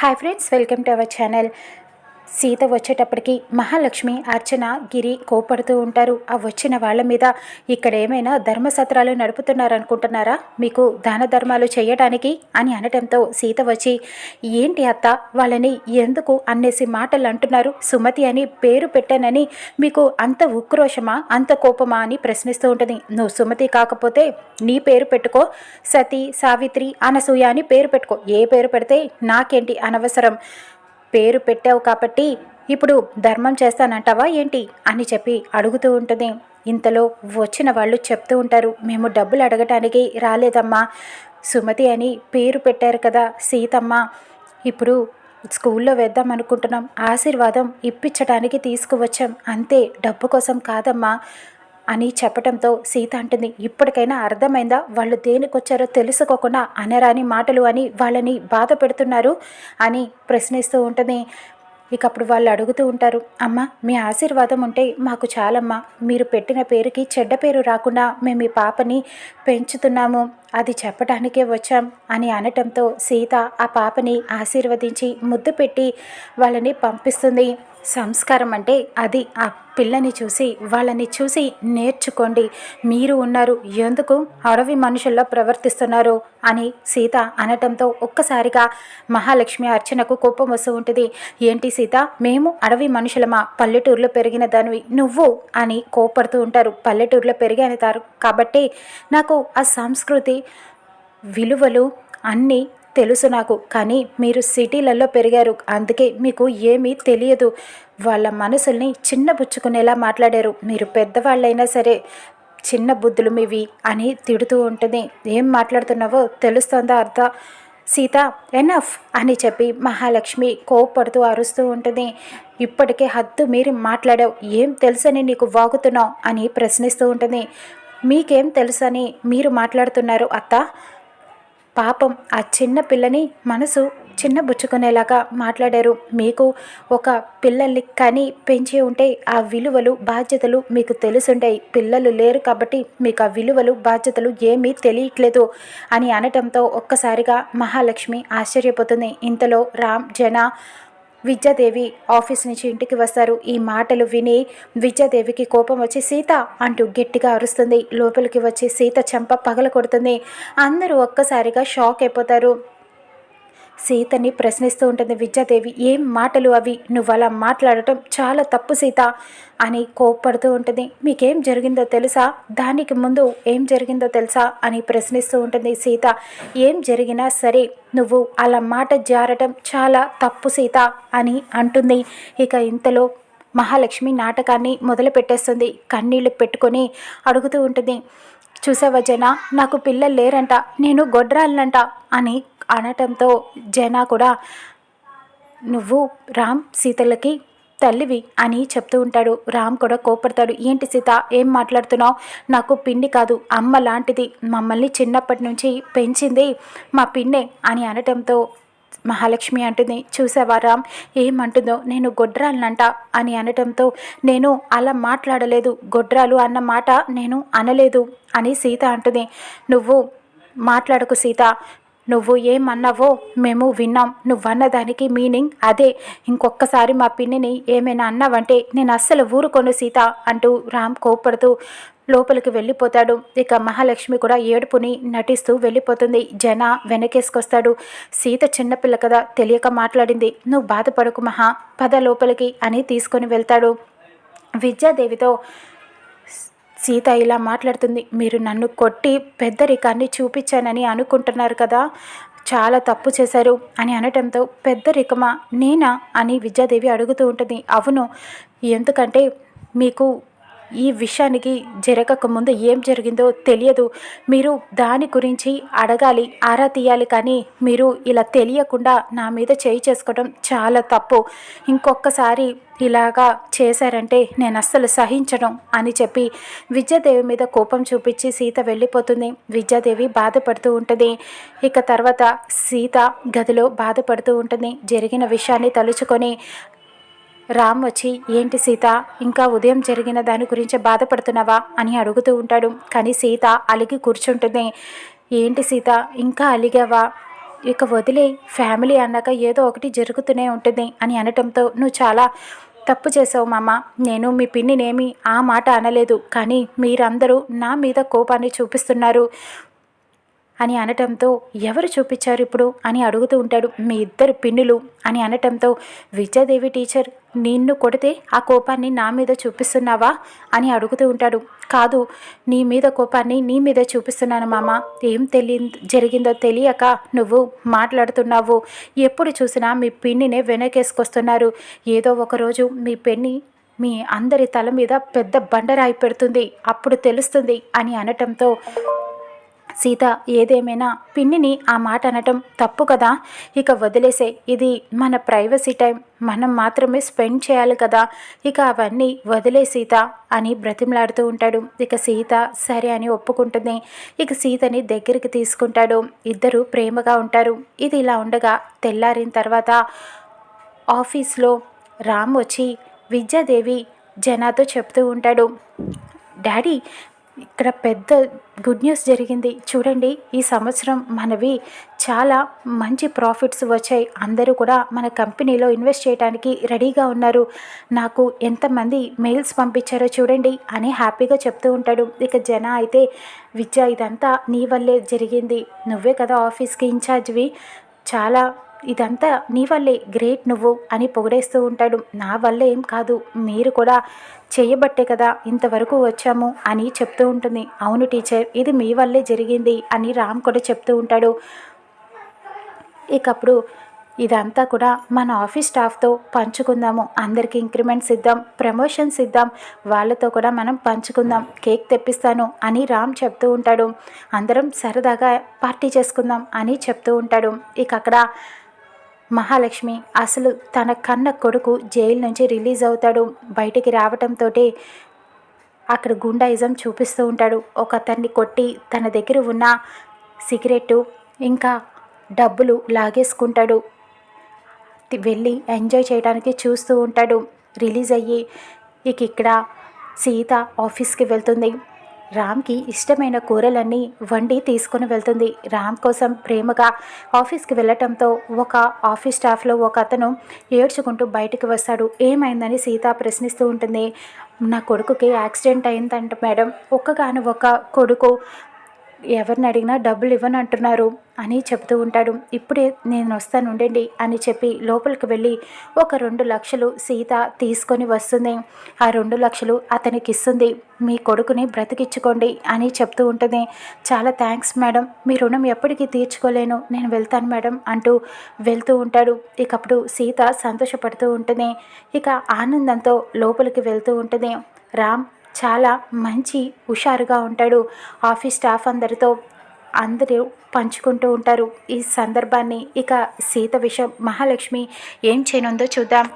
Hi friends, welcome to our channel. Sita వచ్చేటప్పటికి మహాలక్ష్మి, అర్చన, గిరి కోపడుతూ ఉంటారు. ఆ వచ్చిన వాళ్ళ మీద ఇక్కడ ఏమైనా ధర్మసత్రాలు నడుపుతున్నారనుకుంటున్నారా, మీకు దాన ధర్మాలు చేయడానికి అని అనటంతో సీత వచ్చి, ఏంటి అత్త, వాళ్ళని ఎందుకు అన్నేసి మాటలు అంటున్నారు? సుమతి అని పేరు పెట్టానని మీకు అంత ఉక్రోషమా, అంత కోపమా అని ప్రశ్నిస్తూ ఉంటుంది. నువ్వు సుమతి కాకపోతే నీ పేరు పెట్టుకో, సతీ, సావిత్రి, అనసూయ అని పేరు పెట్టుకో. ఏ పేరు పెడితే నాకేంటి, అనవసరం. పేరు పెట్టావు కాబట్టి ఇప్పుడు ధర్మం చేస్తానంటావా ఏంటి అని చెప్పి అడుగుతూ ఉంటుంది. ఇంతలో వచ్చిన వాళ్ళు చెప్తూ ఉంటారు, మేము డబ్బులు అడగటానికి రాలేదమ్మా, సుమతి అని పేరు పెట్టారు కదా సీతమ్మ, ఇప్పుడు స్కూల్లో వేద్దాం అనుకుంటున్నాం, ఆశీర్వాదం ఇప్పించడానికి తీసుకువచ్చాం అంతే, డబ్బు కోసం కాదమ్మా అని చెప్పటంతో సీత అంటుంది, ఇప్పటికైనా అర్థమైందా వాళ్ళు దేనికొచ్చారో తెలుసుకోకుండా అనరాని మాటలు అని వాళ్ళని బాధ పెడుతున్నారు అని ప్రశ్నిస్తూ ఉంటుంది. ఇక అప్పుడు వాళ్ళు అడుగుతూ ఉంటారు, అమ్మ మీ ఆశీర్వాదం ఉంటే మాకు చాలమ్మా, మీరు పెట్టిన పేరుకి చెడ్డ పేరు రాకుండా మేము ఈ పాపని పెంచుతున్నాము, అది చెప్పడానికే వచ్చాం అని అనటంతో సీత ఆ పాపని ఆశీర్వదించి ముద్దు పెట్టి వాళ్ళని పంపిస్తుంది. సంస్కారం అంటే అది. ఆ పిల్లని చూసి వాళ్ళని చూసి నేర్చుకోండి. మీరు ఉన్నారు, ఎందుకు అడవి మనుషుల్లో ప్రవర్తిస్తున్నారు అని సీత అనటంతో ఒక్కసారిగా మహాలక్ష్మి, అర్చనకు కోపం వస్తూ ఉంటుంది. ఏంటి సీత, మేము అడవి మనుషులమా? పల్లెటూరులో పెరిగిన దానివి నువ్వు అని కోపడుతూ ఉంటారు. పల్లెటూరులో పెరిగానితారు కాబట్టి నాకు ఆ సంస్కృతి విలువలు అన్నీ తెలుసు నాకు, కానీ మీరు సిటీలలో పెరిగారు, అందుకే మీకు ఏమీ తెలియదు. వాళ్ళ మనసుల్ని చిన్నబుచ్చుకునేలా మాట్లాడారు. మీరు పెద్దవాళ్ళైనా సరే చిన్న బుద్ధులు మీవి అని తిడుతూ ఉంటుంది. ఏం మాట్లాడుతున్నావో తెలుస్తోందా అర్థ? సీత ఎనఫ్ అని చెప్పి మహాలక్ష్మి కోపడుతూ అరుస్తూ ఉంటుంది. ఇప్పటికే హద్దు మీరు మాట్లాడావు, ఏం తెలుసని నీకు వాగుతున్నావు అని ప్రశ్నిస్తూ ఉంటుంది. మీకేం తెలుసని మీరు మాట్లాడుతున్నారు అత్త? పాపం ఆ చిన్న పిల్లని మనసు చిన్నబుచ్చుకునేలాగా మాట్లాడారు. మీకు ఒక పిల్లల్ని కని పెంచి ఉంటే ఆ విలువలు బాధ్యతలు మీకు తెలుసుంటాయి. పిల్లలు లేరు కాబట్టి మీకు ఆ విలువలు బాధ్యతలు ఏమీ తెలియట్లేదు అని అనటంతో ఒక్కసారిగా మహాలక్ష్మి ఆశ్చర్యపోతుంది. ఇంతలో రామ్, జన, విద్యాదేవి ఆఫీస్ నుంచి ఇంటికి వస్తారు. ఈ మాటలు విని విద్యాదేవికి కోపం వచ్చి సీత అంటూ గట్టిగా అరుస్తుంది. లోపలికి వచ్చి సీత చెంప పగల కొడుతుంది. అందరూ ఒక్కసారిగా షాక్ అయిపోతారు. సీతని ప్రశ్నిస్తూ ఉంటుంది విద్యాదేవి, ఏం మాటలు అవి, నువ్వు అలా మాట్లాడటం చాలా తప్పు సీత అని కోప్పడుతూ ఉంటుంది. మీకేం జరిగిందో తెలుసా, దానికి ముందు ఏం జరిగిందో తెలుసా అని ప్రశ్నిస్తూ ఉంటుంది సీత. ఏం జరిగినా సరే నువ్వు అలా మాట జారటం చాలా తప్పు సీత అని అంటుంది. ఇక ఇంతలో మహాలక్ష్మి నాటకాన్ని మొదలు పెట్టేస్తుంది. కన్నీళ్లు పెట్టుకొని అడుగుతూ ఉంటుంది, చూసావా జన, నాకు పిల్లలు లేరంట, నేను గొడ్రాలనంట అని అనటంతో జన కూడా నువ్వు రామ్ సీతలకి తల్లివి అని చెప్తూ ఉంటాడు. రామ్ కూడా కోపడతాడు. ఏంటి సీత, ఏం మాట్లాడుతున్నావు? నాకు పిన్ని కాదు, అమ్మ లాంటిది, మమ్మల్ని చిన్నప్పటి నుంచి పెంచింది మా పిన్నే అని అనటంతో మహాలక్ష్మి అంటుంది, చూసావా రామ్ ఏమంటుందో, నేను గొడ్రాలనంట అని అనటంతో నేను అలా మాట్లాడలేదు, గొడ్రాలు అన్న మాట నేను అనలేదు అని సీత అంటుంది. నువ్వు మాట్లాడకు సీత, నువ్వు ఏమన్నావో మేము విన్నాం, నువ్వన్న దానికి మీనింగ్ అదే. ఇంకొకసారి మా పిన్నిని ఏమైనా అన్నావంటే నేను అస్సలు ఊరుకోను సీత అంటూ రామ్ కోపడుతూ లోపలికి వెళ్ళిపోతాడు. ఇక మహాలక్ష్మి కూడా ఏడుపుని నటిస్తూ వెళ్ళిపోతుంది. జన వెనకేసుకొస్తాడు. సీత చిన్నపిల్ల కదా, తెలియక మాట్లాడింది, నువ్వు బాధపడకు మహా, పద లోపలికి అని తీసుకొని వెళ్తాడు. విద్యాదేవితో సీత ఇలా మాట్లాడుతుంది, మీరు నన్ను కొట్టి పెద్దరికాన్ని చూపించానని అనుకుంటున్నారు కదా, చాలా తప్పు చేశారు అని అనటంతో పెద్దరికమా నేనా అని విద్యాదేవి అడుగుతూ ఉంటుంది. అవును, ఎందుకంటే మీకు ఈ విషయానికి జరగక ముందు ఏం జరిగిందో తెలియదు, మీరు దాని గురించి అడగాలి, ఆరా తీయాలి, కానీ మీరు ఇలా తెలియకుండా నా మీద చేయి చేసుకోవడం చాలా తప్పు, ఇంకొకసారి ఇలాగా చేశారంటే నేను అస్సలు సహించను అని చెప్పి విద్యాదేవి మీద కోపం చూపించి సీత వెళ్ళిపోతుంది. విద్యాదేవి బాధపడుతూ ఉంటుంది. ఇక తర్వాత సీత గదిలో బాధపడుతూ ఉంటుంది. జరిగిన విషయాన్ని తలుచుకొని రామ్ వచ్చి, ఏంటి సీత, ఇంకా ఉదయం జరిగిన దాని గురించి బాధపడుతున్నావా అని అడుగుతూ ఉంటాడు. కానీ సీత అలిగి కూర్చుంటుంది. ఏంటి సీత, ఇంకా అలిగావా, ఇక వదిలే, ఫ్యామిలీ అన్నాక ఏదో ఒకటి జరుగుతూనే ఉంటుంది అని అనటంతో, నువ్వు చాలా తప్పు చేసావు మామ. నేను మీ పిన్నినేమి ఆ మాట అనలేదు, కానీ మీరందరూ నా మీద కోపాన్ని చూపిస్తున్నారు అని అనటంతో, ఎవరు చూపించారు ఇప్పుడు అని అడుగుతూ ఉంటాడు. మీ ఇద్దరు పిన్నులు అని అనటంతో, విద్యాదేవి టీచర్ నిన్ను కొడితే ఆ కోపాన్ని నా మీద చూపిస్తున్నావా అని అడుగుతూ ఉంటాడు. కాదు, నీ మీద కోపాన్ని నీ మీదే చూపిస్తున్నాను మామ. ఏం జరిగిందో తెలియక నువ్వు మాట్లాడుతున్నావు. ఎప్పుడు చూసినా మీ పిన్నినే వెనకేసుకొస్తున్నారు. ఏదో ఒకరోజు మీ పిన్ని మీ అందరి తల మీద పెద్ద బండరాయి పెడుతుంది, అప్పుడు తెలుస్తుంది అని అనటంతో, సీత ఏదేమైనా పిన్నిని ఆ మాట అనటం తప్పు కదా, ఇక వదిలేసే, ఇది మన ప్రైవసీ టైం, మనం మాత్రమే స్పెండ్ చేయాలి కదా, ఇక అవన్నీ వదిలే సీత అని బ్రతిమలాడుతూ ఉంటాడు. ఇక సీత సరే అని ఒప్పుకుంటుంది. ఇక సీతని దగ్గరికి తీసుకుంటాడు. ఇద్దరు ప్రేమగా ఉంటారు. ఇది ఇలా ఉండగా తెల్లారిన తర్వాత ఆఫీస్లో రామ్ వచ్చి విద్యాదేవి జనాతో చెప్తూ ఉంటాడు. డాడీ, ఇక్కడ పెద్ద గుడ్ న్యూస్ జరిగింది చూడండి. ఈ సంవత్సరం మనవి చాలా మంచి ప్రాఫిట్స్ వచ్చాయి. అందరూ కూడా మన కంపెనీలో ఇన్వెస్ట్ చేయడానికి రెడీగా ఉన్నారు. నాకు ఎంతమంది మెయిల్స్ పంపించారో చూడండి అని హ్యాపీగా చెప్తూ ఉంటాడు. ఇక జన అయితే, విద్య ఇదంతా నీ వల్లే జరిగింది, నువ్వే కదా ఆఫీస్కి ఇన్ఛార్జ్వి, చాలా ఇదంతా నీ వల్లే, గ్రేట్ నువ్వు అని పొగిడేస్తూ ఉంటాడు. నా వల్లే ఏం కాదు, మీరు కూడా చేయబట్టే కదా ఇంతవరకు వచ్చాము అని చెప్తూ ఉంటుంది. అవును టీచర్, ఇది మీ వల్లే జరిగింది అని రామ్ కూడా చెప్తూ ఉంటాడు. ఇకప్పుడు ఇదంతా కూడా మన ఆఫీస్ స్టాఫ్తో పంచుకుందాము, అందరికీ ఇంక్రిమెంట్స్ ఇద్దాం, ప్రమోషన్స్ ఇద్దాం, వాళ్ళతో కూడా మనం పంచుకుందాం, కేక్ తెప్పిస్తాను అని రామ్ చెప్తూ ఉంటాడు. అందరం సరదాగా పార్టీ చేసుకుందాం అని చెప్తూ ఉంటాడు. ఇక అక్కడ మహాలక్ష్మి అసలు తన కన్న కొడుకు జైలు నుంచి రిలీజ్ అవుతాడు. బయటికి రావటంతో అక్కడ గుండాయిజం చూపిస్తూ ఉంటాడు. ఒక అతన్ని కొట్టి తన దగ్గర ఉన్న సిగరెట్టు ఇంకా డబ్బులు లాగేసుకుంటాడు. వెళ్ళి ఎంజాయ్ చేయడానికి చూస్తూ ఉంటాడు. రిలీజ్ అయ్యి ఇక్కడ సీత ఆఫీస్కి వెళ్తుంది. రామ్కి ఇష్టమైన కూరలన్నీ వండి తీసుకొని వెళ్తుంది. రామ్ కోసం ప్రేమగా ఆఫీస్కి వెళ్ళటంతో ఒక ఆఫీస్ స్టాఫ్లో ఒక అతను ఏడ్చుకుంటూ బయటికి వస్తాడు. ఏమైందని సీత ప్రశ్నిస్తూ ఉంటుంది. నా కొడుకుకి యాక్సిడెంట్ అయిందంట మేడం, ఒక్కగాను ఒక కొడుకు, ఎవరిని అడిగినా డబ్బులు ఇవ్వనంటున్నారు అని చెప్తూ ఉంటాడు. ఇప్పుడే నేను వస్తాను ఉండండి అని చెప్పి లోపలికి వెళ్ళి ఒక 2 లక్షలు సీత తీసుకొని వస్తుంది. ఆ 2 లక్షలు అతనికి ఇస్తుంది. మీ కొడుకుని బ్రతికించుకోండి అని చెప్తూ ఉంటుంది. చాలా థ్యాంక్స్ మేడం, మీ రుణం ఎప్పటికీ తీర్చుకోలేను, నేను వెళ్తాను మేడం అంటూ వెళ్తూ ఉంటాడు. ఇకప్పుడు సీత సంతోషపడుతూ ఉంటుంది. ఇక ఆనందంతో లోపలికి వెళ్తూ ఉంటుంది. రామ్ చాలా మంచి హుషారుగా ఉంటాడు. ఆఫీస్ స్టాఫ్ అందరూ పంచుకుంటూ ఉంటారు ఈ సందర్భాన్ని. ఇక సీత విషయం మహాలక్ష్మి ఏం చేయనుందో చూద్దాం.